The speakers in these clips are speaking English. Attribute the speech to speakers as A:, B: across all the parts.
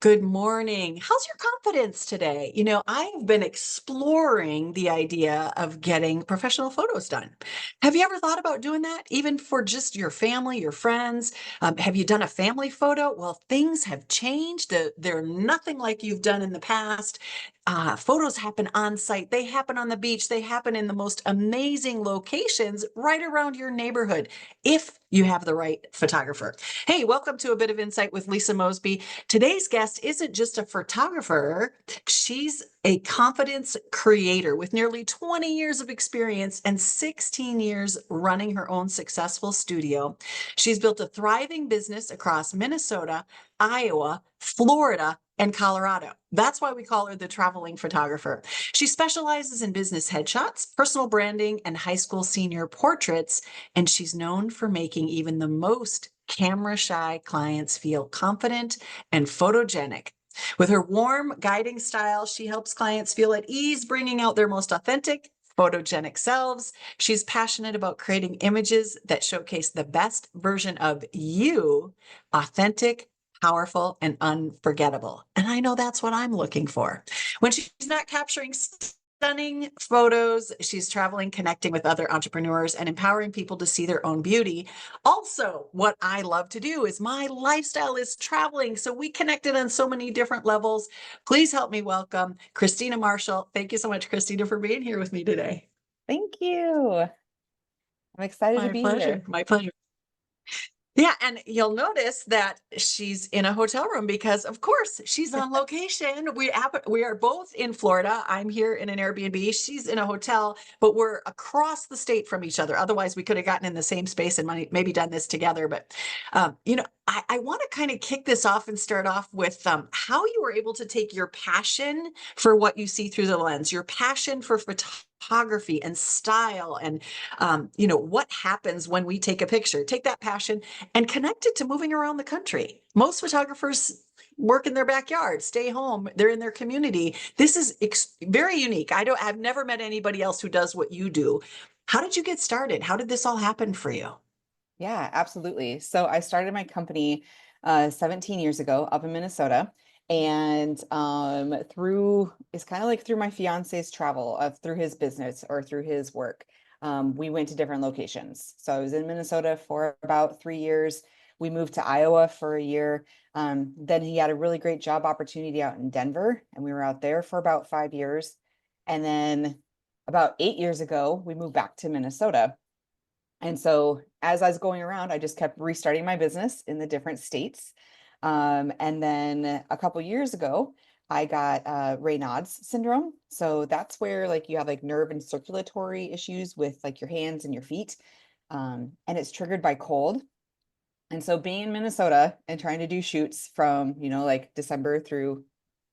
A: Good morning. How's your confidence today? I've been exploring the idea of getting professional photos done. Have you ever thought about doing that, even for just your family, your friends? Have you done a family photo? Well, things have changed. They're nothing like you've done in the past. Photos happen on site, they happen on the beach, they happen in the most amazing locations right around your neighborhood if you have the right photographer. Hey, welcome to A Bit of Insight with Lisa Mosbey. Today's guest isn't just a photographer, she's a confidence creator with nearly 20 years of experience and 16 years running her own successful studio. She's built a thriving business across Minnesota, Iowa, Florida, and Colorado. That's why we call her the traveling photographer. She specializes in business headshots, personal branding, and high school senior portraits, and she's known for making even the most camera shy clients feel confident and photogenic. With her warm, guiding style, she helps clients feel at ease, bringing out their most authentic, photogenic selves. She's passionate about creating images that showcase the best version of you, authentic, powerful, and unforgettable. And I know that's what I'm looking for. When she's not capturing stunning photos, she's traveling, connecting with other entrepreneurs, and empowering people to see their own beauty. Also, what I love to do is my lifestyle is traveling. So we connected on so many different levels. Please help me welcome Kristina Marshall. Thank you so much, Kristina, for being here with me today.
B: Thank you. I'm excited to
A: My
B: be
A: pleasure.
B: here.
A: My pleasure. Yeah, and you'll notice that she's in a hotel room because, of course, she's on location. We are both in Florida. I'm here in an Airbnb. She's in a hotel, but we're across the state from each other. Otherwise, we could have gotten in the same space and maybe done this together. But I want to kind of kick this off and start off with how you were able to take your passion for what you see through the lens, your passion for photography and style, and what happens when we take a picture. Take that passion and connect it to moving around the country. Most photographers work in their backyard, stay home, they're in their community. This is very unique. I've never met anybody else who does what you do. How did you get started? How did this all happen for you?
B: Yeah, absolutely. So I started my company 17 years ago up in Minnesota. And through it's kind of like through my fiance's travel through his business or through his work. We went to different locations. So I was in Minnesota for about 3 years. We moved to Iowa for a year. Then he had a really great job opportunity out in Denver, and we were out there for about 5 years. And then about 8 years ago, we moved back to Minnesota. And so as I was going around, I just kept restarting my business in the different states. And then a couple years ago, I got Raynaud's syndrome. So that's where like you have like nerve and circulatory issues with like your hands and your feet. And it's triggered by cold. And so being in Minnesota and trying to do shoots from, like December through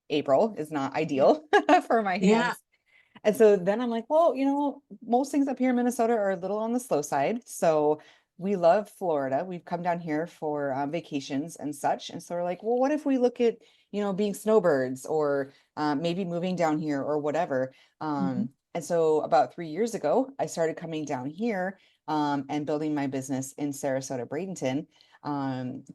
B: April is not
A: Yeah.
B: ideal for my
A: Yeah.
B: hands. And so then I'm like, well, most things up here in Minnesota are a little on the slow side. So we love Florida. We've come down here for vacations and such. And so we're like, well, what if we look at, being snowbirds or maybe moving down here or whatever.
A: Mhm.
B: And so about 3 years ago, I started coming down here and building my business in Sarasota, Bradenton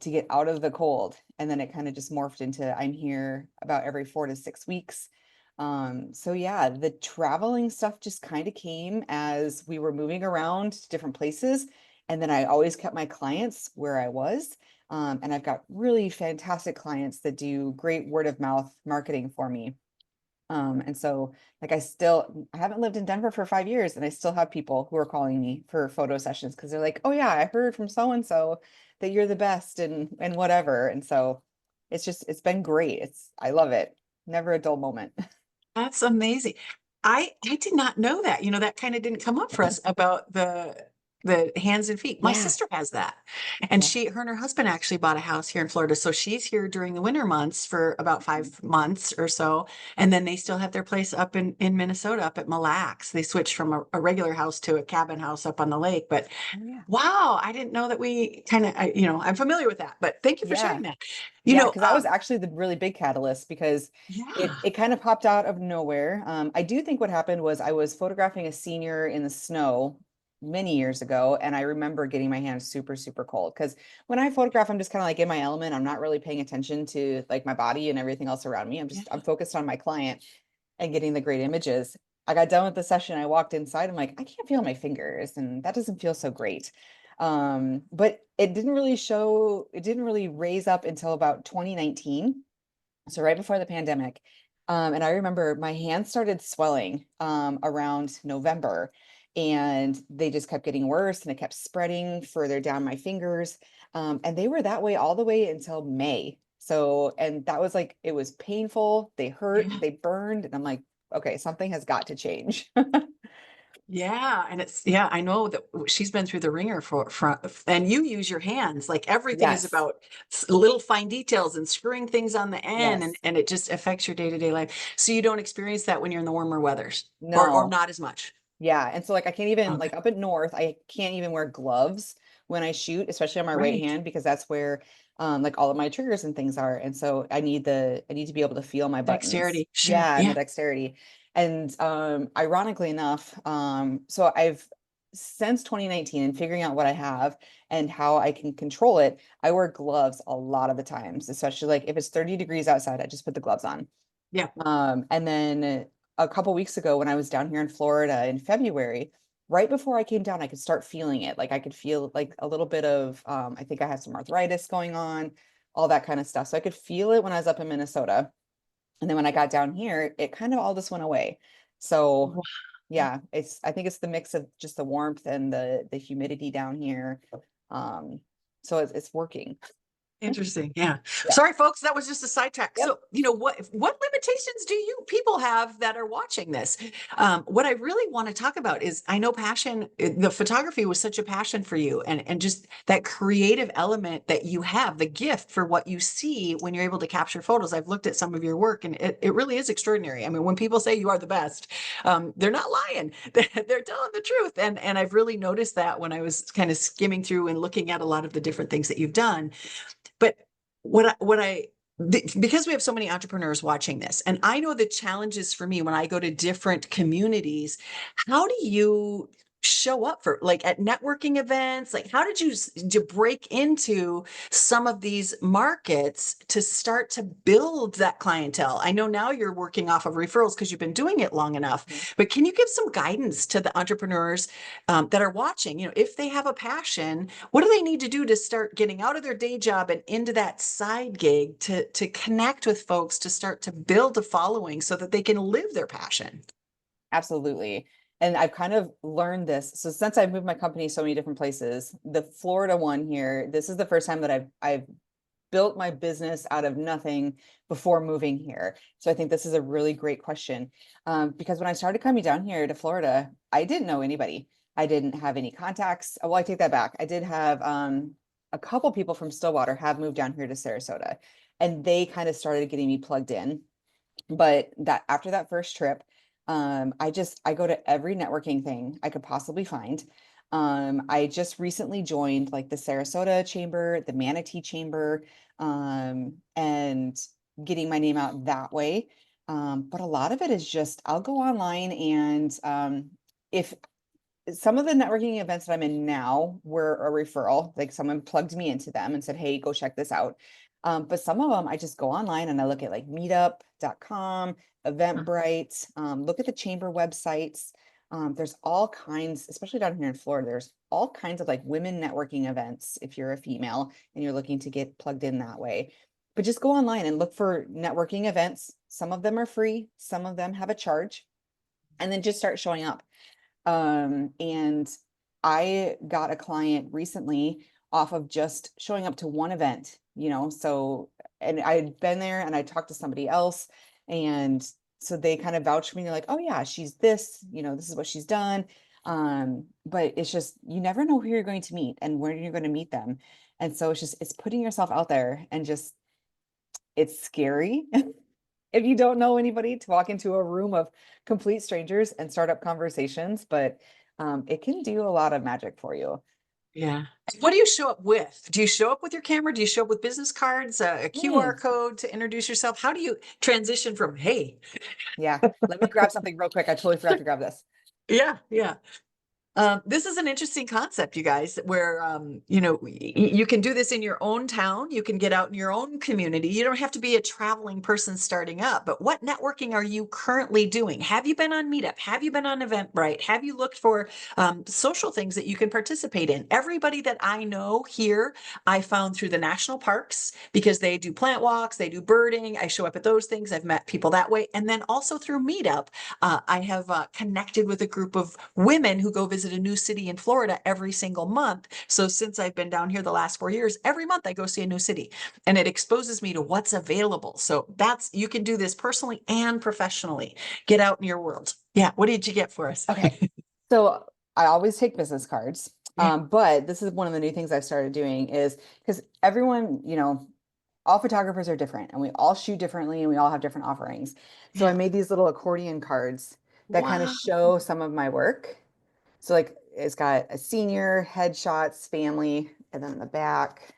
B: to get out of the cold. And then it kind of just morphed into I'm here about every 4 to 6 weeks. So yeah, the traveling stuff just kind of came as we were moving around to different places. And then I always kept my clients where I was. And I've got really fantastic clients that do great word of mouth marketing for me. And so like I haven't lived in Denver for 5 years and I still have people who are calling me for photo sessions because they're like, oh yeah, I heard from so and so that you're the best and whatever. And so it's been great. I love it. Never a dull moment.
A: That's amazing. I did not know that. That kind of didn't come up for us about the hands and feet. My
B: Yeah.
A: sister has that. And
B: Yeah.
A: her and her husband actually bought a house here in Florida. So she's here during the winter months for about
B: Mhm.
A: 5 months or so. And then they still have their place up in Minnesota, up at Mille Lacs. They switched from a regular house to a cabin house up on the lake. But
B: Oh yeah.
A: wow, I didn't know that we kind of, I'm familiar with that, but thank you for
B: Yeah.
A: sharing that. You
B: Yeah,
A: know,
B: because that was actually the really big catalyst because it
A: yeah.
B: it kind of popped out of nowhere. I do think what happened was I was photographing a senior in the snow many years ago. And I remember getting my hands super, super cold because when I photograph, I'm just kind of like in my element. I'm not really paying attention to like my body and everything else around me.
A: Yeah.
B: I'm focused on my client and getting the great images. I got done with the session. I walked inside. I'm like, I can't feel my fingers, and that doesn't feel so great. But it didn't really raise up until about 2019. So right before the pandemic. And I remember my hands started swelling around November, and they just kept getting worse and it kept spreading further down my fingers. And they were that way all the way until May. So, and that was like, it was painful. They hurt,
A: Yeah.
B: they burned. And I'm like, okay, something has got to change.
A: Yeah, and yeah, I know that she's been through the ringer and you use your hands. Like everything is
B: Yes,
A: about little fine details and screwing things on the end,
B: yes,
A: and it just affects your day-to-day life. So you don't experience that when you're in the warmer weathers, or
B: no.
A: not as much.
B: Yeah, and so like I can't even
A: Okay.
B: like up at north, I can't even wear gloves when I shoot, especially on my right
A: Right.
B: hand because that's where like all of my triggers and things are. And so I need to be able to feel my buttons.
A: Dexterity. Sure.
B: Yeah, and the
A: Yeah.
B: dexterity. And ironically enough, so I've since 2019 and figuring out what I have and how I can control it, I wear gloves a lot of the times, especially like if it's 30 degrees outside, I just put the gloves on.
A: Yeah.
B: And then a couple weeks ago when I was down here in Florida in February, right before I came down, I could start feeling it. Like I could feel like a little bit of, I think I had some arthritis going on, all that kind of stuff. So I could feel it when I was up in Minnesota. And then when I got down here, it kind of all just went away. So
A: Wow.
B: yeah, I think it's the mix of just the warmth and the humidity down here. Um, so it's working.
A: Interesting. Yeah.
B: Yeah.
A: Sorry, folks. That was just a sidetrack.
B: Yep.
A: So, what limitations do you people have that are watching this? What I really want to talk about is I know passion, the photography was such a passion for you, and just that creative element that you have, the gift for what you see when you're able to capture photos. I've looked at some of your work, and it really is extraordinary. I mean, when people say you are the best, they're not lying. They're telling the truth. And I've really noticed that when I was kind of skimming through and looking at a lot of the different things that you've done. But because we have so many entrepreneurs watching this, and I know the challenges for me when I go to different communities, how do you show up for like at networking events? Like, how did you to break into some of these markets to start to build that clientele? I know now you're working off of referrals because you've been doing it long enough, but can you give some guidance to the entrepreneurs that are watching? If they have a passion, what do they need to do to start getting out of their day job and into that side gig to connect with folks, to start to build a following so that they can live their passion?
B: Absolutely. And I've kind of learned this. So since I've moved my company so many different places, the Florida one here, this is the first time that I've built my business out of nothing before moving here. So I think this is a really great question. Because when I started coming down here to Florida, I didn't know anybody. I didn't have any contacts. Well, I take that back. I did have a couple people from Stillwater have moved down here to Sarasota, and they kind of started getting me plugged in. But that after that first trip, I go to every networking thing I could possibly find. I just recently joined like the Sarasota Chamber, the Manatee Chamber, and getting my name out that way. But a lot of it is just I'll go online and if some of the networking events that I'm in now were a referral, like someone plugged me into them and said, hey, go check this out. But some of them I just go online and I look at like meetup.com, Eventbrite, look at the chamber websites. There's all kinds, especially down here in Florida, there's all kinds of like women networking events if you're a female and you're looking to get plugged in that way. But just go online and look for networking events. Some of them are free, some of them have a charge, and then just start showing up. And I got a client recently off of just showing up to one event, so, and I had been there and I talked to somebody else. And so they kind of vouched for me. They're like, oh yeah, she's this, this is what she's done. But it's just, you never know who you're going to meet and where you're going to meet them. And so it's putting yourself out there and just, it's scary if you don't know anybody to walk into a room of complete strangers and start up conversations, but it can do a lot of magic for you.
A: Yeah. What do you show up with? Do you show up with your camera? Do you show up with business cards, a QR
B: Mm,
A: code to introduce yourself? How do you transition from, hey,
B: yeah. Let me grab something real quick. I totally forgot to grab this.
A: yeah, yeah. This is an interesting concept, you guys, where you can do this in your own town. You can get out in your own community. You don't have to be a traveling person starting up. But what networking are you currently doing? Have you been on Meetup? Have you been on Eventbrite? Have you looked for social things that you can participate in? Everybody that I know here, I found through the national parks because they do plant walks, they do birding. I show up at those things. I've met people that way, and then also through Meetup. I have connected with a group of women who go visit a new city in Florida every single month. So since I've been down here the last 4 years, every month I go see a new city and it exposes me to what's available. So you can do this personally and professionally. Get out in your world. Yeah. What did you get for us?
B: Okay. So I always take business cards.
A: Yeah.
B: But this is one of the new things I've started doing is because everyone, all photographers are different and we all shoot differently and we all have different offerings. So I
A: Yeah.
B: made these little accordion cards that kind of
A: Wow.
B: show some of my work. So like it's got a senior, headshots, family, and then in the back,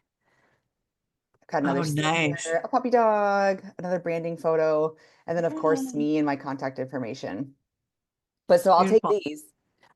B: I've got another
A: Oh, nice.
B: senior, a puppy dog, another branding photo, and then of course
A: Yeah.
B: me and my contact information. But so I'll take
A: Beautiful.
B: these,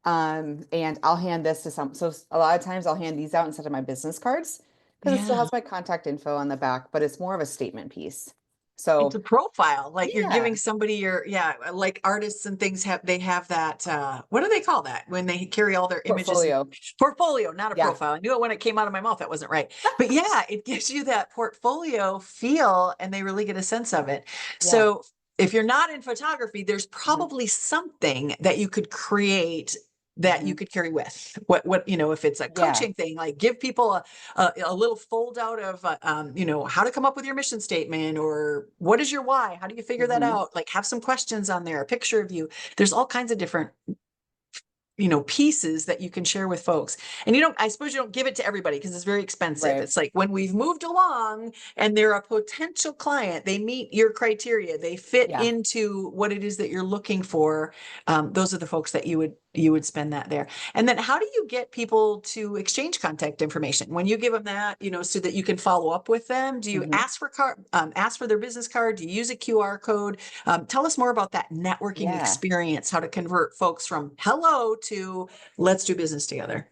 B: and I'll hand this to some. So a lot of times I'll hand these out instead of my business cards because it still
A: Yeah.
B: has my contact info on the back, but it's more of a statement piece.
A: It's a
B: So
A: profile, like you're
B: yeah,
A: giving somebody yeah, like artists and things they have that, what do they call that when they carry all their images and
B: portfolio.
A: portfolio, not a
B: Yeah.
A: profile. I knew it when it came out of my mouth, that wasn't right. But yeah, it gives you that portfolio feel and they really get a sense of it.
B: Yeah.
A: So if you're not in photography, there's
B: Hmm.
A: probably something that you could create that you
B: Hmm.
A: could carry with if it's a
B: Yeah.
A: coaching thing, like give people a little fold out of how to come up with your mission statement, or what is your why, how do you figure that
B: Hmm.
A: out, like have some questions on there, a picture of you. There's all kinds of different pieces that you can share with folks. And I suppose you don't give it to everybody because it's very expensive.
B: Right.
A: It's like when we've moved along and they're a potential client, they meet your criteria, they fit
B: Yeah.
A: into what it is that you're looking for. Those are the folks that you would spend that there. And then how do you get people to exchange contact information when you give them that, so that you can follow up with them? Do you
B: Hmm.
A: ask for their business card? Do you use a QR code? Tell us more about that networking
B: Yeah.
A: experience, how to convert folks from hello to let's do business together.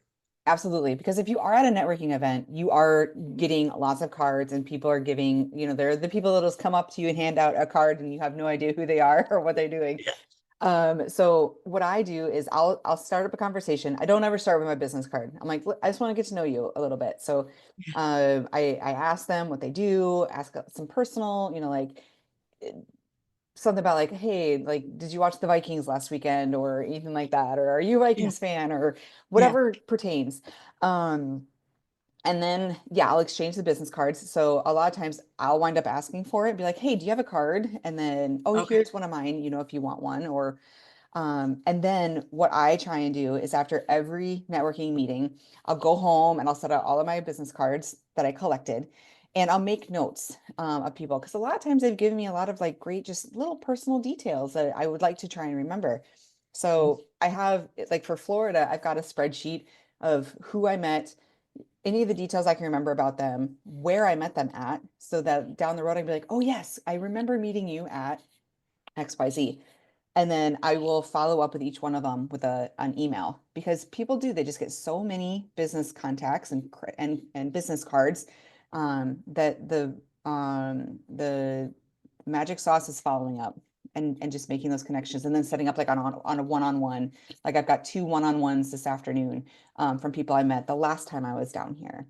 B: Absolutely. Because if you are at a networking event, you are getting lots of cards and people are giving, they're the people that'll just come up to you and hand out a card and you have no idea who they are or what they're doing.
A: Yeah.
B: So what I do is I'll start up a conversation. I don't ever start with my business card. I'm like, I just want to get to know you a little bit. So I ask them what they do, ask some personal, like something about like, hey, like, did you watch the Vikings last weekend or anything like that? Or are you a
A: Yeah.
B: Vikings fan or
A: Yeah.
B: whatever pertains. Um, and then, yeah, I'll exchange the business cards. So a lot of times I'll wind up asking for it, be like, hey, do you have a card? And then, oh,
A: Okay.
B: here's one of mine, if you want one. And then what I try and do is after every networking meeting, I'll go home and I'll set out all of my business cards that I collected and I'll make notes of people because a lot of times they've given me a lot of like great, just little personal details that I would like to try and remember. So I have, like for Florida, I've got a spreadsheet of who I met, any of the details I can remember about them, where I met them at, so that down the road I'd be like, oh, yes, I remember meeting you at XYZ. And then I will follow up with each one of them with an email because people do, they just get so many business contacts and business cards that the magic sauce is following up and just making those connections and then setting up like on a one-on-one. Like I've got two one-on-ones this afternoon from people I met the last time I was down here.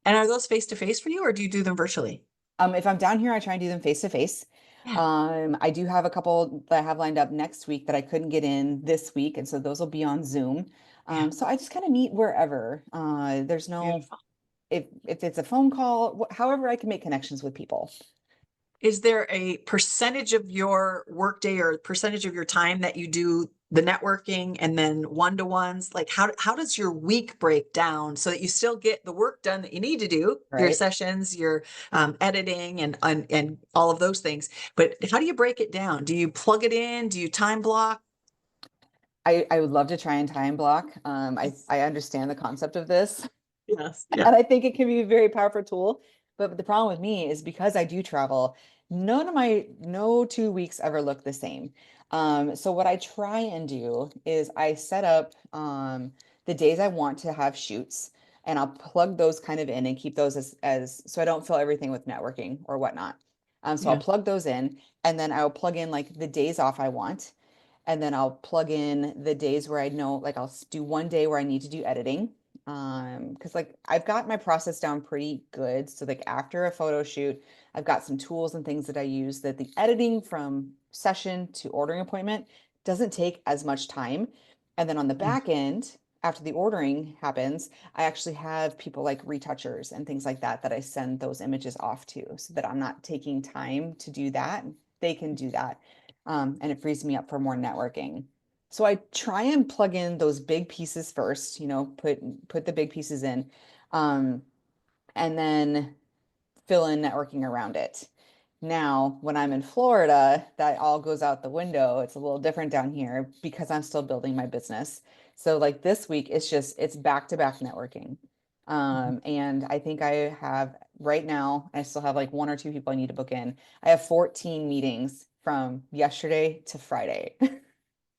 A: And are those face to face for you, or do you do them virtually?
B: If I'm down here, I try and do them face to face.
A: Yeah.
B: I do have a couple that I have lined up next week that I couldn't get in this week, and so those will be on Zoom.
A: Yeah.
B: So I just kind of meet wherever. There's no
A: Beautiful.
B: if it's a phone call, however I can make connections with people.
A: Is there a percentage of your workday or percentage of your time that you do the networking and then one-to-ones? Like how does your week break down so that you still get the work done that you need to do, your
B: Right.
A: sessions, your editing and all of those things. But how do you break it down? Do you plug it in? Do you time block?
B: I would love to try and time block. I understand the concept of this.
A: Yes. Yeah.
B: And I think it can be a very powerful tool. But the problem with me is because I do travel, no 2 weeks ever look the same. So what I try and do is I set up the days I want to have shoots, and I'll plug those kind of in and keep those as so I don't fill everything with networking or whatnot. So I'll
A: Yeah.
B: plug those in, and then I'll plug in like the days off I want, and then I'll plug in the days where I know, like I'll do one day where I need to do editing. Because like I've got my process down pretty good. So like after a photo shoot, I've got some tools and things that I use that the editing from session to ordering appointment doesn't take as much time. And then on the
A: Mm.
B: back end, after the ordering happens, I actually have people like retouchers and things like that that I send those images off to so that I'm not taking time to do that. They can do that. And it frees me up for more networking. So I try and plug in those big pieces first, put the big pieces in, um, and then fill in networking around it. Now, when I'm in Florida, that all goes out the window. It's a little different down here because I'm still building my business. So like this week, it's back to back networking. And I think I have right now, I still have like one or two people I need to book in. I have 14 meetings from yesterday to Friday.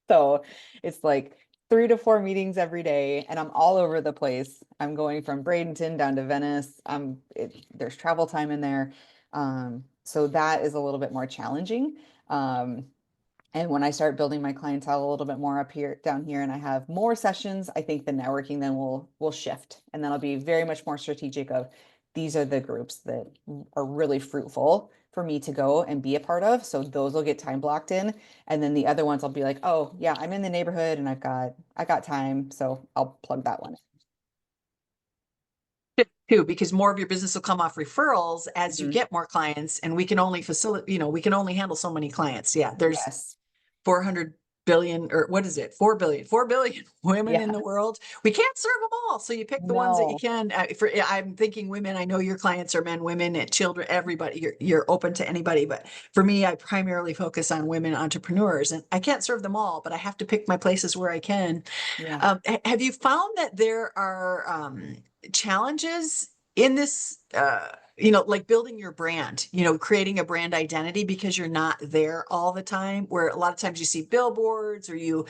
B: So it's like 3 to 4 meetings every day, and I'm all over the place. I'm going from Bradenton down to Venice. There's travel time in there. So that is a little bit more challenging. Um, and when I start building my clientele a little bit more up here, down here, and I have more sessions, I think the networking then will shift, and then I'll be very much more strategic of these are the groups that are really fruitful for me to go and be a part of. So those will get time blocked in, and then the other ones I'll be like, oh yeah, I'm in the neighborhood and I got time, so I'll plug that one
A: Too, because more of your business will come off referrals as you
B: in.
A: get more clients, and we can only facilitate, we can only handle so many clients. Yeah, there's
B: Yes.
A: 400 billion, or what is it, 4 billion women in
B: Yeah.
A: the world. We can't serve them all, so you pick the ones that you
B: No.
A: can. I'm thinking women. I know your clients are men, women, and children, everybody. You're open to anybody, but for me, I primarily focus on women entrepreneurs, and I can't serve them all, but I have to pick my places where I can.
B: Yeah.
A: Have you found that there are challenges in this, like building your brand, creating a brand identity because you're not there all the time, where a lot of times you see billboards or you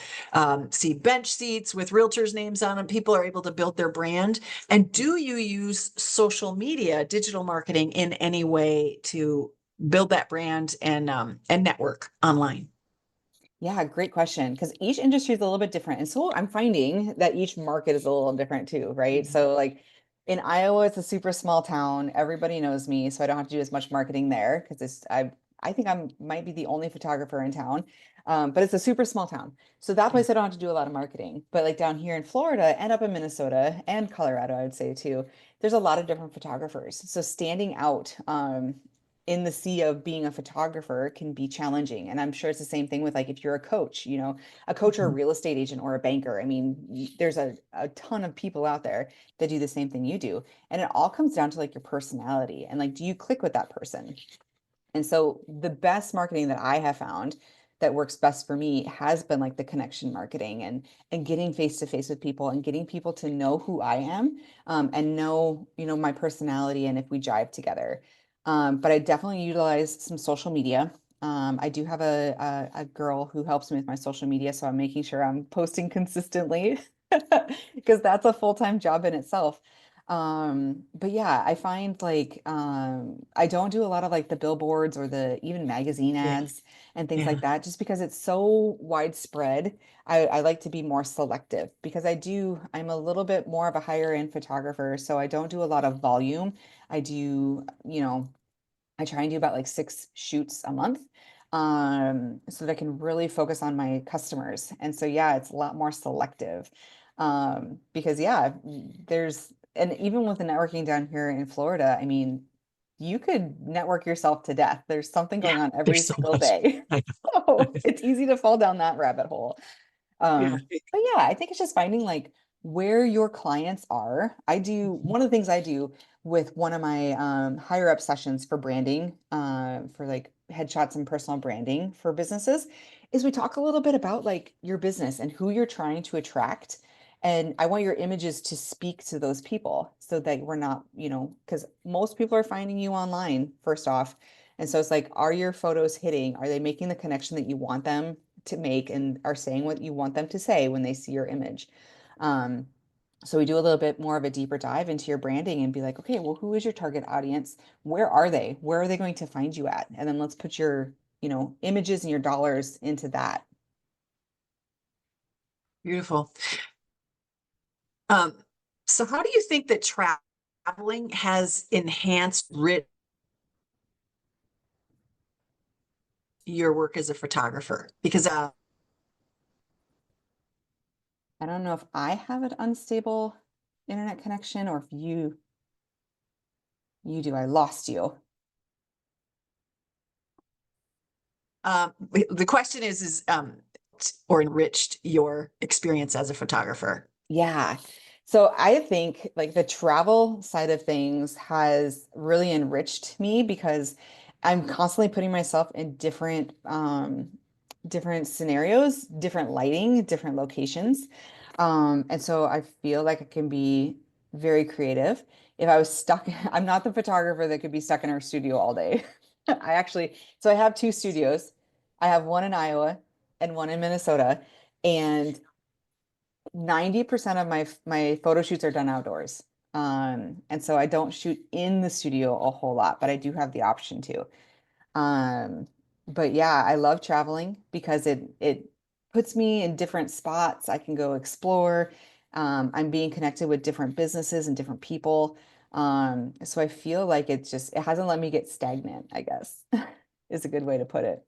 A: see bench seats with realtors' names on them. People are able to build their brand. And do you use social media, digital marketing in any way to build that brand and network online?
B: Yeah, great question. Because each industry is a little bit different. And so I'm finding that each market is a little different too, right?
A: Mhm.
B: So, like in Iowa, it's a super small town. Everybody knows me, so I don't have to do as much marketing there because I think I might be the only photographer in town. But it's a super small town. So that
A: Yeah.
B: place I don't have to do a lot of marketing. But like down here in Florida and up in Minnesota and Colorado, I would say too, there's a lot of different photographers. So standing out, in the sea of being a photographer can be challenging. And I'm sure it's the same thing with like if you're a coach, a coach or a
A: Mhm.
B: real estate agent or a banker. I mean, there's a ton of people out there that do the same thing you do. And it all comes down to like your personality and like, do you click with that person? And so the best marketing that I have found that works best for me has been like the connection marketing and getting face to face with people and getting people to know who I am, and know, my personality and if we jive together. But I definitely utilize some social media. I do have a girl who helps me with my social media, so I'm making sure I'm posting consistently because that's a full-time job in itself. But yeah, I find like I don't do a lot of like the billboards or the even magazine
A: Yeah.
B: ads and things
A: Yeah.
B: like that, just because it's so widespread. I like to be more selective because I'm a little bit more of a higher end photographer, so I don't do a lot of volume. I do, I try and do about like 6 shoots a month, so that I can really focus on my customers. And so, yeah, it's a lot more selective, because, yeah, and even with the networking down here in Florida, I mean, you could network yourself to death. There's something
A: Yeah.
B: going on every
A: There's so
B: single
A: much.
B: day.
A: I
B: So
A: know.
B: it's easy to fall down that rabbit hole.
A: Yeah.
B: But yeah, I think it's just finding like where your clients are. One of the things I do with one of my higher up sessions for branding, for like headshots and personal branding for businesses, is we talk a little bit about like your business and who you're trying to attract. And I want your images to speak to those people so that we're not, because most people are finding you online, first off. And so it's like, are your photos hitting? Are they making the connection that you want them to make and are saying what you want them to say when they see your image? Um, so we do a little bit more of a deeper dive into your branding and be like, okay, well, who is your target audience? Where are they? Where are they going to find you at? And then let's put your, images and your dollars into that.
A: Beautiful. Um, so how do you think that traveling has enhanced your work as a photographer? Because
B: I don't know if I have an unstable internet connection or if you do. I lost you.
A: the question is or enriched your experience as a photographer?
B: Yeah. So I think like the travel side of things has really enriched me because I'm constantly putting myself in different scenarios, different lighting, different locations. And so I feel like it can be very creative. If I was stuck, I'm not the photographer that could be stuck in our studio all day. So I have two studios. I have one in Iowa and one in Minnesota. And 90% of my photo shoots are done outdoors. And so I don't shoot in the studio a whole lot, but I do have the option to. Um, but yeah, I love traveling because it puts me in different spots. I can go explore. I'm being connected with different businesses and different people. So I feel like it hasn't let me get stagnant, I guess, is a good way to put it.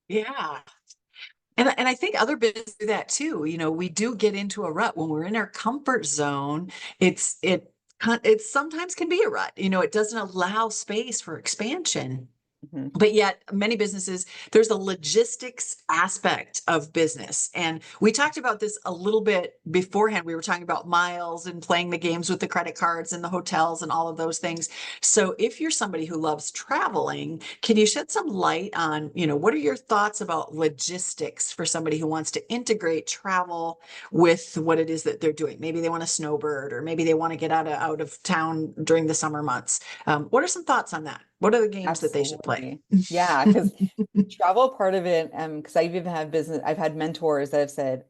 A: Yeah. And I think other businesses do that too. We do get into a rut when we're in our comfort zone. It sometimes can be a rut. It doesn't allow space for expansion.
B: Mhm.
A: But yet many businesses, there's a logistics aspect of business. And we talked about this a little bit beforehand. We were talking about miles and playing the games with the credit cards and the hotels and all of those things. So if you're somebody who loves traveling, can you shed some light on, what are your thoughts about logistics for somebody who wants to integrate travel with what it is that they're doing? Maybe they want to snowbird, or maybe they want to get out of town during the summer months. What are some thoughts on that? What are the games that they should play?
B: Absolutely. Yeah, because travel part of it, because I've had mentors that have said,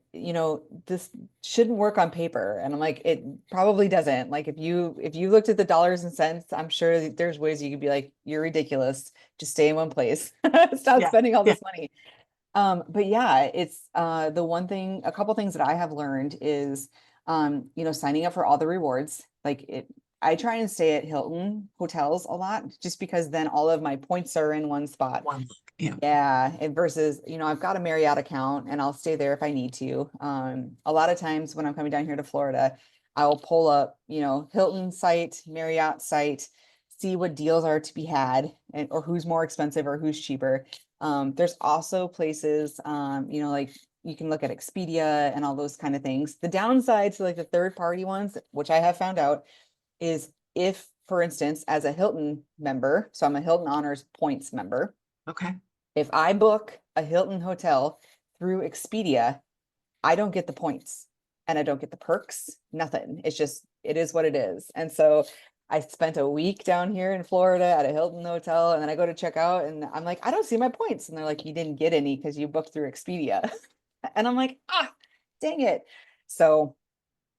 B: this shouldn't work on paper. And I'm like, it probably doesn't. Like if you looked at the dollars and cents, I'm sure that there's ways you could be like, you're ridiculous. Just stay in one place. Stop
A: Yeah,
B: spending all
A: yeah.
B: this money. But yeah, it's a couple things that I have learned is signing up for all the rewards. I try and stay at Hilton hotels a lot just because then all of my points are in one spot.
A: One look. Yeah.
B: Yeah, and versus, I've got a Marriott account and I'll stay there if I need to. A lot of times when I'm coming down here to Florida, I'll pull up, Hilton site, Marriott site, see what deals are to be had or who's more expensive or who's cheaper. There's also places, like you can look at Expedia and all those kind of things. The downside to like the third party ones, which I have found out, is if, for instance, as a Hilton member, so I'm a Hilton Honors points member,
A: Okay.
B: if I book a Hilton hotel through Expedia, I don't get the points and I don't get the perks, nothing. It is what it is. And so I spent a week down here in Florida at a Hilton hotel, and then I go to check out and I'm like, I don't see my points. And they're like, you didn't get any because you booked through Expedia. And I'm like, dang it. So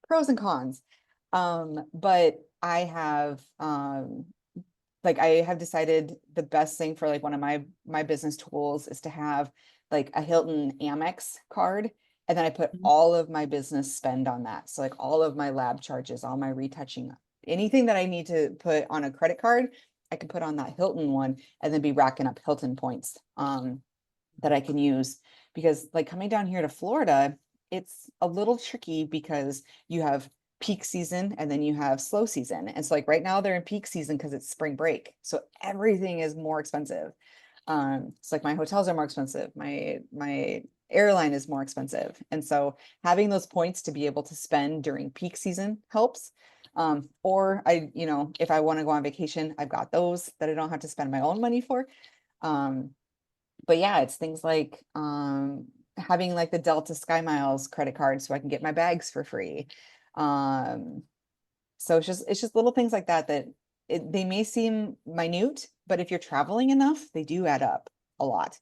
B: pros and cons. But I have decided the best thing for like one of my business tools is to have like a Hilton Amex card. And then I put
A: Mhm.
B: all of my business spend on that. So like all of my lab charges, all my retouching, anything that I need to put on a credit card, I can put on that Hilton one and then be racking up Hilton points that I can use. Because like coming down here to Florida, it's a little tricky because you have peak season and then you have slow season. And so like right now they're in peak season because it's spring break. So everything is more expensive. It's like my hotels are more expensive. My airline is more expensive. And so having those points to be able to spend during peak season helps. Or if I want to go on vacation, I've got those that I don't have to spend my own money for. Um, but yeah, it's things like having like the Delta Sky Miles credit card so I can get my bags for free. Um, so it's just little things like that they may seem minute, but if you're traveling enough, they do add up a lot.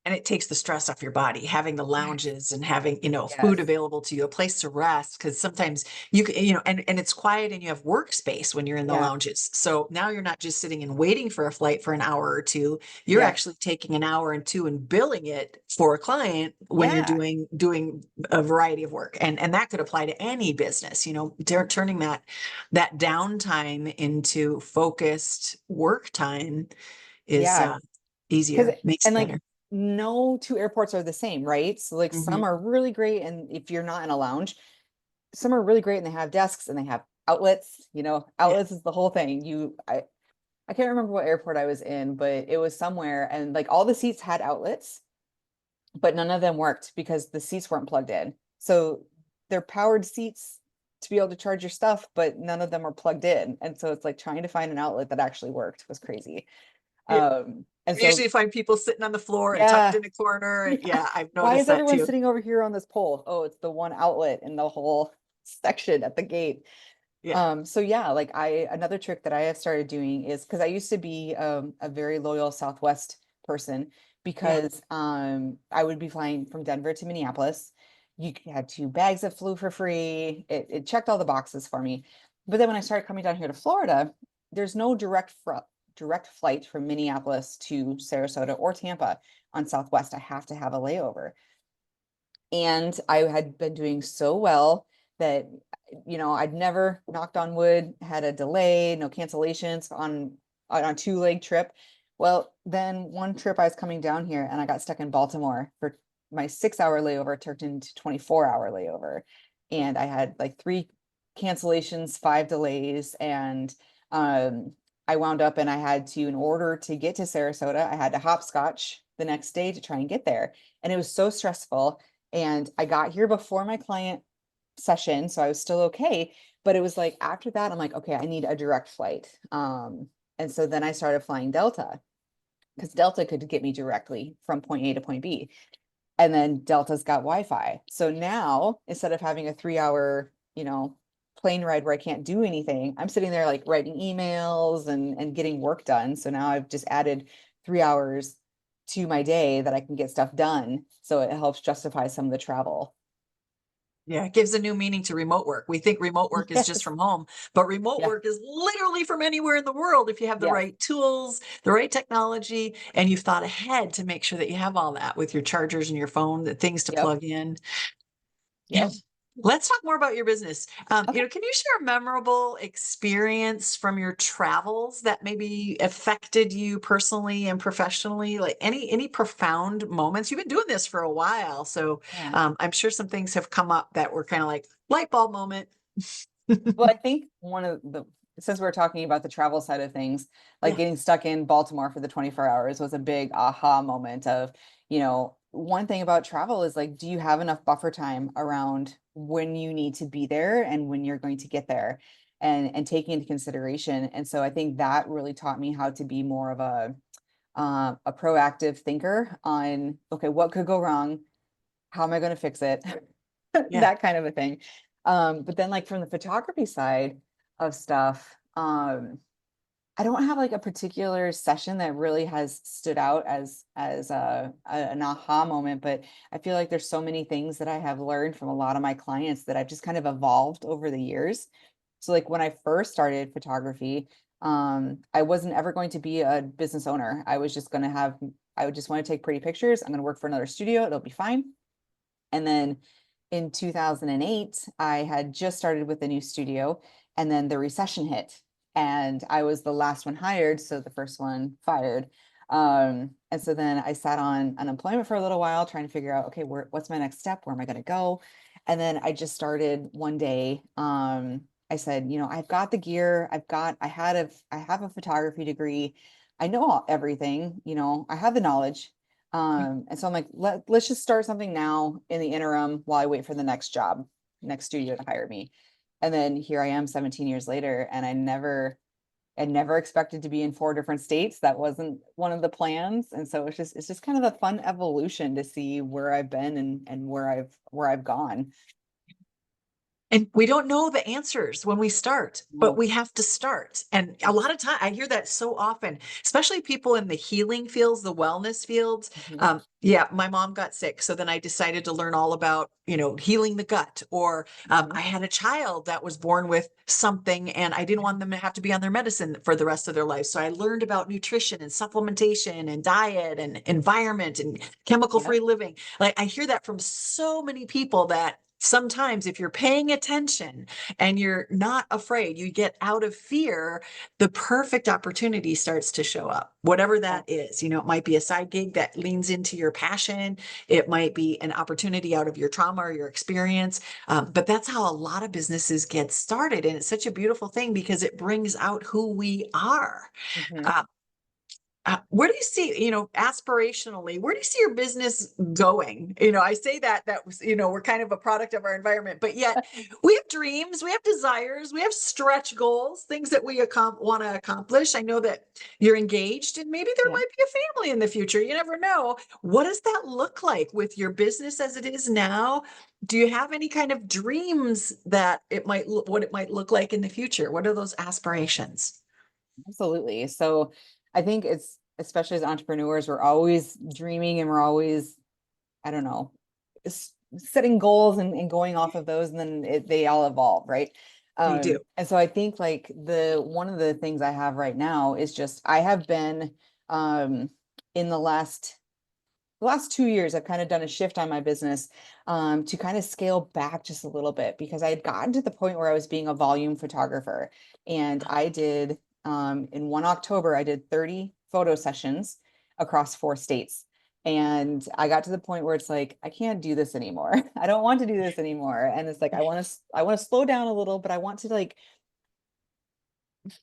A: And it takes the stress off your body, having the
B: Yes.
A: lounges and having, food
B: Yes.
A: available to you, a place to rest. Cause sometimes you can, and it's quiet and you have workspace when you're in the
B: Yeah.
A: lounges. So now you're not just sitting and waiting for a flight for an hour or two. You're
B: Yeah.
A: actually taking an hour and two and billing it for a client when you're
B: Yeah.
A: doing a variety of work. And that could apply to any business, turning that downtime into focused work time is
B: Yeah. Because,
A: easier, makes
B: and
A: it
B: like,
A: better.
B: no two airports are the same, right? So like some
A: Mhm.
B: are really great. And if you're not in a lounge, some are really great and they have desks and they have outlets,
A: Yeah.
B: outlets is the whole thing. I can't remember what airport I was in, but it was somewhere and like all the seats had outlets, but none of them worked because the seats weren't plugged in. So they're powered seats to be able to charge your stuff, but none of them are plugged in. And so it's like trying to find an outlet that actually worked was crazy.
A: Yeah.
B: And
A: You
B: so
A: usually find people sitting on the floor and tucked
B: yeah,
A: in a corner. And
B: yeah.
A: yeah, I've
B: Why
A: noticed
B: is
A: that
B: everyone
A: too.
B: sitting over here on this pole? Oh, it's the one outlet in the whole section at the gate.
A: Yeah.
B: So yeah, like another trick that I have started doing is because I used to be a very loyal Southwest person
A: Yeah.
B: because I would be flying from Denver to Minneapolis. Had two bags that flew for free. It checked all the boxes for me. But then when I started coming down here to Florida, there's no direct flight from Minneapolis to Sarasota or Tampa on Southwest. I have to have a layover. And I had been doing so well that, I'd never, knocked on wood, had a delay, no cancellations on a two-leg trip. Well, then one trip I was coming down here and I got stuck in Baltimore for my 6 hour layover turned into 24 hour layover. And I had like three cancellations, five delays, and um I wound up and I had to, in order to get to Sarasota, I had to hopscotch the next day to try and get there. And it was so stressful. And I got here before my client session, so I was still okay. But it was like after that, I'm like, okay, I need a direct flight. And so then I started flying Delta because Delta could get me directly from point A to point B. And then Delta's got Wi-Fi. So now instead of having a 3 hour, plane ride where I can't do anything, I'm sitting there like writing emails and getting work done. So now I've just added 3 hours to my day that I can get stuff done. So it helps justify some of the travel.
A: Yeah. It gives a new meaning to remote work. We think remote work is just
B: Yes.
A: from home, but remote
B: Yeah.
A: work is literally from anywhere in the world if you have the
B: Yes.
A: right tools, the right technology, and you've thought ahead to make sure that you have all that with your chargers and your phone, the things to
B: Yep.
A: plug in. Yeah.
B: Yep.
A: Let's talk more about your business.
B: Okay.
A: Can you share a memorable experience from your travels that maybe affected you personally and professionally? Like any profound moments? You've been doing this for a while, so
B: Yeah.
A: I'm sure some things have come up that were kind of like light bulb moment.
B: Well, I think one of the, since we're talking about the travel side of things, like
A: Yeah,
B: getting stuck in Baltimore for the 24 hours was a big aha moment of, one thing about travel is like, do you have enough buffer time around when you need to be there and when you're going to get there and taking into consideration. And so I think that really taught me how to be more of a proactive thinker on, okay, what could go wrong? How am I going to fix it?
A: yeah,
B: That kind of a thing. But then like from the photography side of stuff, I don't have like a particular session that really has stood out as an aha moment, but I feel like there's so many things that I have learned from a lot of my clients that I've just kind of evolved over the years. So like when I first started photography, I wasn't ever going to be a business owner. I would just want to take pretty pictures. I'm going to work for another studio. It'll be fine. And then in 2008, I had just started with a new studio, and then the recession hit, and I was the last one hired, so the first one fired. And so then I sat on unemployment for a little while, trying to figure out, okay, what's my next step? Where am I going to go? And then I just started one day. I said, I've got the gear. I have a photography degree. I know everything. I have the knowledge. And so I'm like, let's just start something now in the interim while I wait for the next job, next studio to hire me. And then here I am 17 years later, and I never expected to be in four different states. That wasn't one of the plans. And so it's just kind of a fun evolution to see where I've been and where I've gone.
A: And we don't know the answers when we start, but
B: No.
A: we have to start. And a lot
B: Yes.
A: of time, I hear that so often, especially people in the healing fields, the wellness fields.
B: Mhm.
A: Yeah, my mom got sick. So then I decided to learn all about, healing the gut. Or
B: Mhm.
A: I had a child that was born with something and I didn't want them to have to be on their medicine for the rest of their life. So I learned about nutrition and supplementation and diet and environment and chemical
B: Yep.
A: free living. Like I hear that from so many people that sometimes if you're paying attention and you're not afraid, you get out of fear, the perfect opportunity starts to show up, whatever
B: Yeah.
A: that is. It might be a side gig that leans into your passion. It might be an opportunity out of your trauma or your experience. But that's how a lot of businesses get started. And it's such a beautiful thing because it brings out who we are.
B: Mhm.
A: Uh, where do you see, aspirationally, where do you see your business going? I say that was, we're kind of a product of our environment, but yet we have dreams, we have desires, we have stretch goals, things that we want to accomplish. I know that you're engaged and maybe there
B: Yeah.
A: might be a family in the future. You never know. What does that look like with your business as it is now? Do you have any kind of dreams that what it might look like in the future? What are those aspirations?
B: Absolutely. So I think it's, especially as entrepreneurs, we're always dreaming and we're always, I don't know, setting goals and going off of those, and then they all evolve, right?
A: They do.
B: And so I think like the one of the things I have right now is just I have been um in the last 2 years, I've kind of done a shift on my business to kind of scale back just a little bit because I had gotten to the point where I was being a volume photographer. And I did, in one October, I did 30 photo sessions across 4 states. And I got to the point where it's like, I can't do this anymore. I don't want to do this anymore. And it's like, I want to slow down a little, but I want to like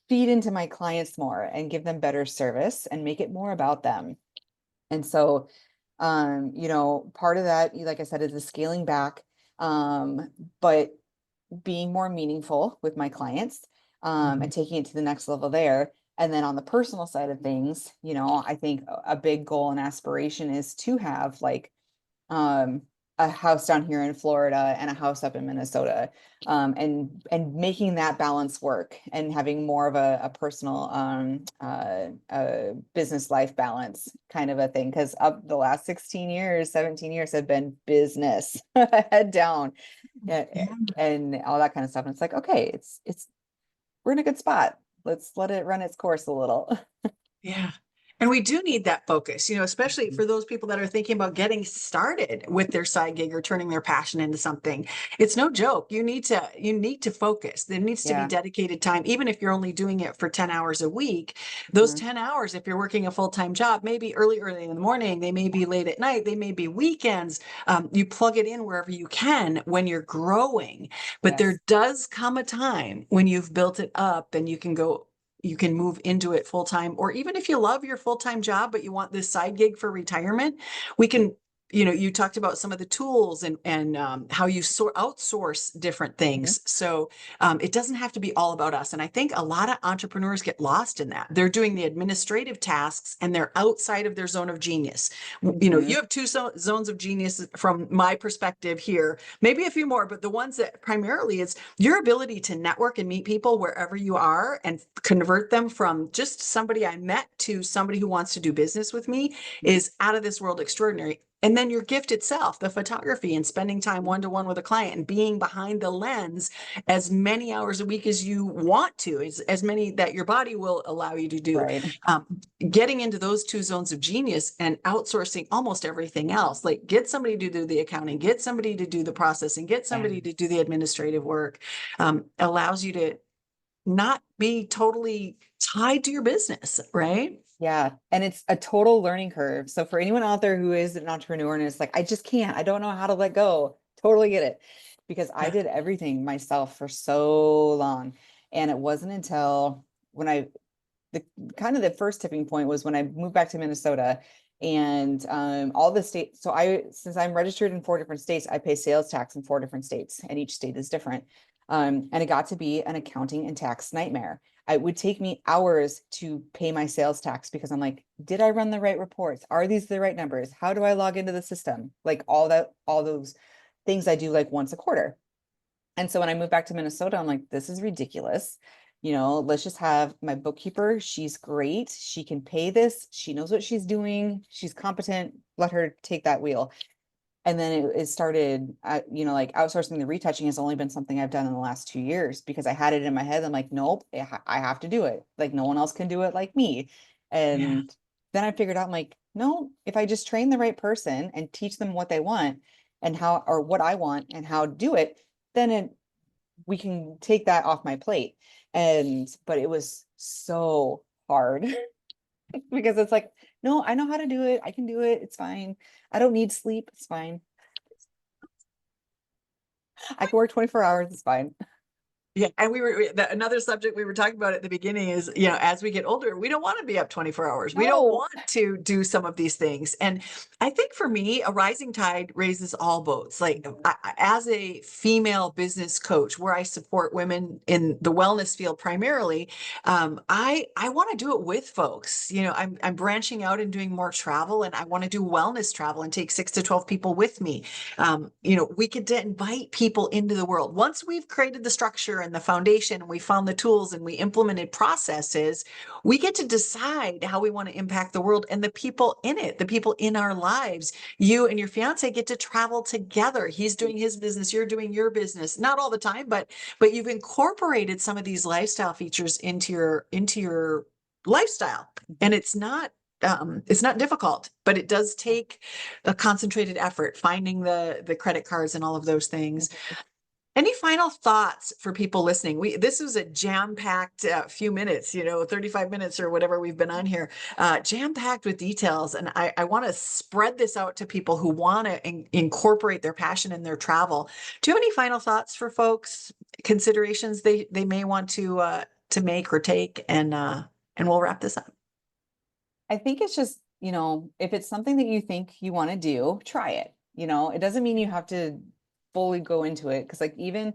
B: feed into my clients more and give them better service and make it more about them. And so, part of that, like I said, is the scaling back, um, but being more meaningful with my clients,
A: Mhm.
B: and taking it to the next level there. And then on the personal side of things, I think a big goal and aspiration is to have like um, a house down here in Florida and a house up in Minnesota, and making that balance work and having more of a personal business life balance kind of a thing. Because up the last 16 years, 17 years have been business head down,
A: Yeah.
B: and all that kind of stuff. And it's like, okay, it's we're in a good spot. Let's let it run its course a little.
A: Yeah. And we do need that focus, especially for those people that are thinking about getting started with their side gig or turning their passion into something. It's no joke. You need to focus. There needs to be
B: Yeah.
A: dedicated time, even if you're only doing it for 10 hours a week. Those
B: Mhm.
A: 10 hours, if you're working a full-time job, maybe early in the morning, they may be late at night, they may be weekends. You plug it in wherever you can when you're growing. But
B: Yes.
A: there does come a time when you've built it up and you can move into it full time. Or even if you love your full time job, but you want this side gig for retirement, we
B: Mhm.
A: can. You talked about some of the tools and how you outsource different
B: Mhm.
A: things. So it doesn't have to be all about us. And I think a lot of entrepreneurs get lost in that. They're doing the administrative tasks and they're outside of their zone of genius. You
B: Mhm.
A: have two zones of genius from my perspective here, maybe a few more, but the ones that primarily is your ability to network and meet people wherever you are and convert them from just somebody I met to somebody who wants to do business with me is out of this world extraordinary. And then your gift itself, the photography and spending time
B: Mhm.
A: one to one with a client and being behind the lens as many hours a week as you want to, as many that your body will allow you to do.
B: Right.
A: Um, Getting into those two zones of genius and outsourcing almost everything else, like get somebody to do the accounting, get somebody to do the processing, get
B: Yeah.
A: somebody to do the administrative work, allows you to not be totally tied to your business, right?
B: Yeah. And it's a total learning curve. So for anyone out there who is an entrepreneur and is like, I just can't, I don't know how to let go, totally get it. Because I
A: Yeah.
B: did everything myself for so long. And it wasn't until when the kind of the first tipping point was when I moved back to Minnesota and all the states. So since I'm registered in 4 different states, I pay sales tax in 4 different states, and each state is different. And it got to be an accounting and tax nightmare. It would take me hours to pay my sales tax because I'm like, did I run the right reports? Are these the right numbers? How do I log into the system? Like all those things I do like once a quarter. And so when I moved back to Minnesota, I'm like, this is ridiculous. Let's just have my bookkeeper. She's great. She can pay this. She knows what she's doing. She's competent. Let her take that wheel. And then it started, like outsourcing the retouching has only been something I've done in the last 2 years because I had it in my head. I'm like, nope, I have to do it. Like no one else can do it like me.
A: Yeah.
B: And then I figured out, I'm like, no, if I just train the right person and teach them what they want and how, or what I want and how to do it, then we can take that off my plate. But it was so hard because it's like, no, I know how to do it. I can do it. It's fine. I don't need sleep. It's fine. I can work 24 hours. It's fine.
A: Yeah, and another subject we were talking about at the beginning is, as we get older, we don't want to be up 24 hours. We don't
B: No.
A: want to do some of these things. And I think for me, a rising tide raises all boats. Like as a female business coach, where I support women in the wellness field primarily, I want to do it with folks. I'm branching out and doing more travel, and I want to do wellness travel and take 6 to 12 people with me. We could invite people into the world. Once we've created the structure and the foundation, and we found the tools and we implemented processes, we get to decide how we want to impact the world and the people in it, the people in our lives. You and your fiance get to travel together. He's doing his business, you're doing your business. Not all the time, but you've incorporated some of these lifestyle features into your lifestyle. And it's not difficult, but it does take a concentrated effort finding the credit cards and all of those things. Any final thoughts for people listening? This was a jam-packed few minutes, 35 minutes or whatever we've been on here, jam-packed with details. And I want to spread this out to people who want to incorporate their passion in their travel. Do you have any final thoughts for folks, considerations they may want to make or take? And we'll wrap this up.
B: I think it's just, if it's something that you think you want to do, try it. It doesn't mean you have to fully go into it. Cause like even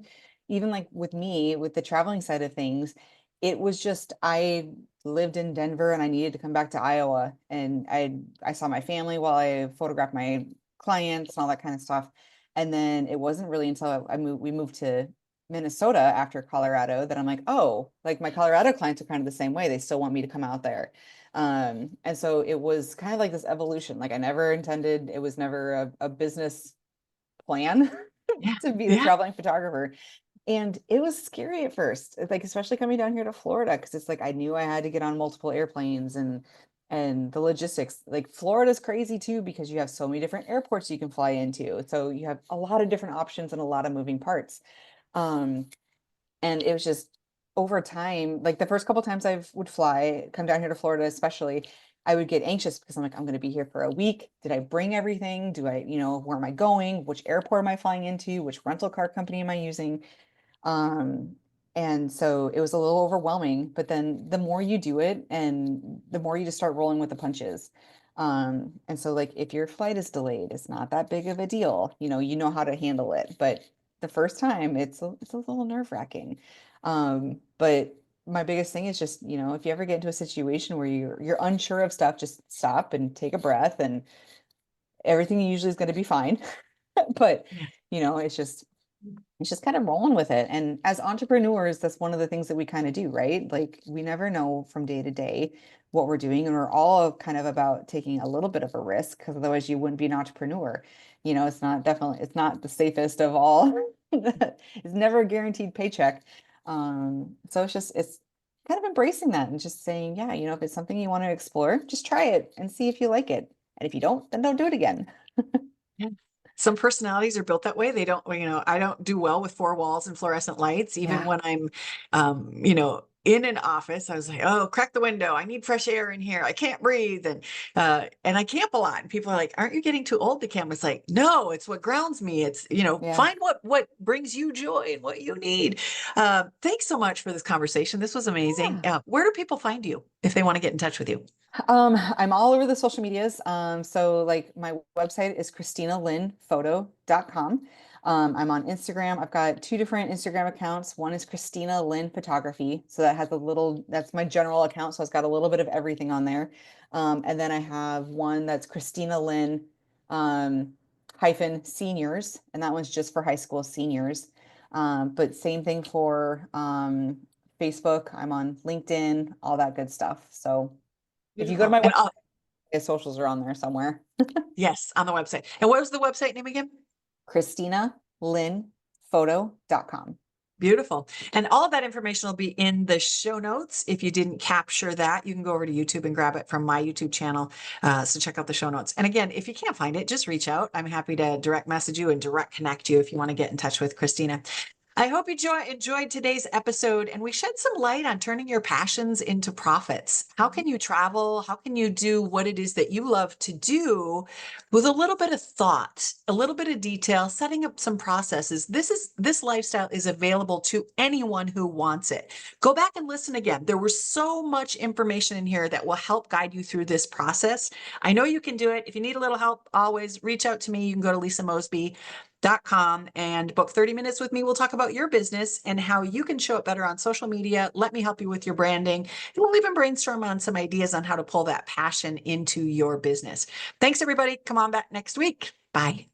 B: like with me, with the traveling side of things, it was just I lived in Denver and I needed to come back to Iowa. And I saw my family while I photographed my clients and all that kind of stuff. And then it wasn't really until we moved to Minnesota after Colorado that I'm like, oh, like my Colorado clients are kind of the same way. They still want me to come out there. And so it was kind of like this evolution. Like I never intended, it was never a business plan
A: Yeah.
B: to be the
A: Yeah.
B: traveling photographer. And it was scary at first, like especially coming down here to Florida, because it's like I knew I had to get on multiple airplanes and the logistics. Like Florida's crazy too, because you have so many different airports you can fly into. So you have a lot of different options and a lot of moving parts. Um, and it was just over time, like the first couple times I would fly, come down here to Florida, especially, I would get anxious because I'm like, I'm going to be here for a week. Did I bring everything? Do I, where am I going? Which airport am I flying into? Which rental car company am I using? Um, and so it was a little overwhelming, but then the more you do it and the more you just start rolling with the punches. And so like if your flight is delayed, it's not that big of a deal. You know how to handle it. But the first time it's a little nerve-wracking. But my biggest thing is just, if you ever get into a situation where you're unsure of stuff, just stop and take a breath and everything usually is going to be fine. But
A: Yeah.
B: it's just kind of rolling with it. And as entrepreneurs, that's one of the things that we kind of do, right? Like we never know from day to day what we're doing. And we're all kind of about taking a little bit of a risk because otherwise you wouldn't be an entrepreneur. It's not the safest of all. It's never a guaranteed paycheck. So it's kind of embracing that and just saying, yeah, if it's something you want to explore, just try it and see if you like it. And if you don't, then don't do it again.
A: Yeah. Some personalities are built that way. They don't, I don't do well with four walls and fluorescent lights. Even
B: Yeah.
A: when I'm, in an office, I was like, oh, crack the window. I need fresh air in here. I can't breathe. And I camp a lot. And people are like, aren't you getting too old to camp? It's like, no, it's what grounds me. It's,
B: Yeah.
A: find what brings you joy and what you need. Thanks so much for this conversation. This was amazing.
B: Yeah.
A: Where do people find you if they want to get in touch with you?
B: I'm all over the social medias. So like my website is KristinaLynnPhoto.com. I'm on Instagram. I've got two different Instagram accounts. One is Kristina Lynn Photography. So that's my general account. So it's got a little bit of everything on there. And then I have one that's Kristina Lynn um, hyphen seniors, and that one's just for high school seniors. But same thing for Facebook. I'm on LinkedIn, all that good stuff. So if you go to
A: Beautiful.
B: my
A: And
B: website, my socials are on there somewhere.
A: yes, on the website. And what was the website name again?
B: KristinaLynnPhoto.com.
A: Beautiful. And all of that information will be in the show notes. If you didn't capture that, you can go over to YouTube and grab it from my YouTube channel. So check out the show notes. And again, if you can't find it, just reach out. I'm happy to direct message you and direct connect you if you want to get in touch with Kristina. I hope you enjoyed today's episode and we shed some light on turning your passions into profits. How can you travel? How can you do what it is that you love to do with a little bit of thought, a little bit of detail, setting up some processes? This lifestyle is available to anyone who wants it. Go back and listen again. There was so much information in here that will help guide you through this process. I know you can do it. If you need a little help, always reach out to me. You can go to lisamosbey.com and book 30 minutes with me. We'll talk about your business and how you can show it better on social media. Let me help you with your branding. And we'll even brainstorm on some ideas on how to pull that passion into your business. Thanks, everybody. Come on back next week. Bye.